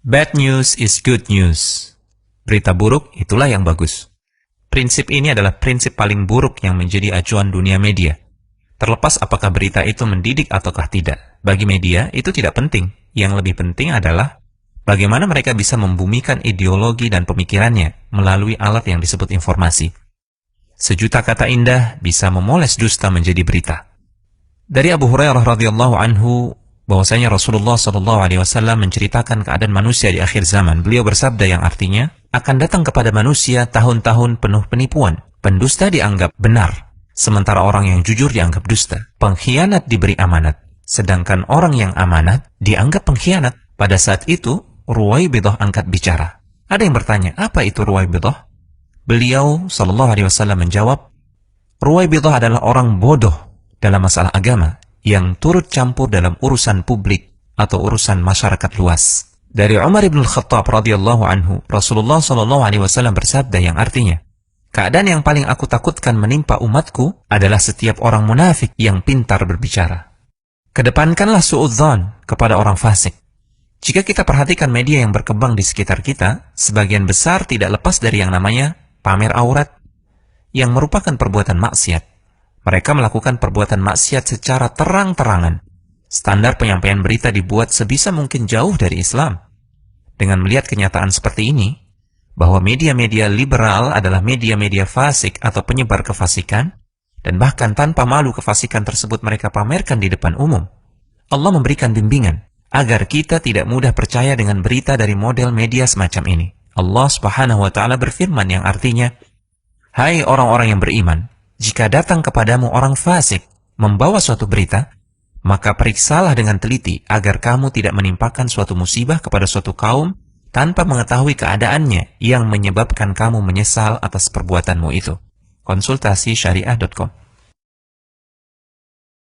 Bad news is good news. Berita buruk itulah yang bagus. Prinsip ini adalah prinsip paling buruk yang menjadi acuan dunia media. Terlepas apakah berita itu mendidik ataukah tidak, bagi media itu tidak penting. Yang lebih penting adalah bagaimana mereka bisa membumikan ideologi dan pemikirannya melalui alat yang disebut informasi. Sejuta kata indah bisa memoles dusta menjadi berita. Dari Abu Hurairah radhiyallahu anhu bahwasanya Rasulullah SAW menceritakan keadaan manusia di akhir zaman. Beliau bersabda yang artinya, akan datang kepada manusia tahun-tahun penuh penipuan. Pendusta dianggap benar, sementara orang yang jujur dianggap dusta. Pengkhianat diberi amanat, sedangkan orang yang amanat dianggap pengkhianat. Pada saat itu, Ruwaibidah angkat bicara. Ada yang bertanya, apa itu Ruwaibidah? Beliau SAW menjawab, Ruwaibidah adalah orang bodoh dalam masalah agama, yang turut campur dalam urusan publik atau urusan masyarakat luas. Dari Umar ibn Khattab radhiyallahu anhu, Rasulullah SAW bersabda yang artinya, keadaan yang paling aku takutkan menimpa umatku adalah setiap orang munafik yang pintar berbicara. Kedepankanlah su'udzan kepada orang fasik. Jika kita perhatikan media yang berkembang di sekitar kita, sebagian besar tidak lepas dari yang namanya pamer aurat, yang merupakan perbuatan maksiat. Mereka melakukan perbuatan maksiat secara terang-terangan. Standar penyampaian berita dibuat sebisa mungkin jauh dari Islam. Dengan melihat kenyataan seperti ini, bahwa media-media liberal adalah media-media fasik atau penyebar kefasikan, dan bahkan tanpa malu kefasikan tersebut mereka pamerkan di depan umum, Allah memberikan bimbingan agar kita tidak mudah percaya dengan berita dari model media semacam ini. Allah Subhanahu wa Ta'ala berfirman yang artinya, hai orang-orang yang beriman, jika datang kepadamu orang fasik membawa suatu berita, maka periksalah dengan teliti agar kamu tidak menimpakan suatu musibah kepada suatu kaum tanpa mengetahui keadaannya yang menyebabkan kamu menyesal atas perbuatanmu itu. Konsultasi syariah.com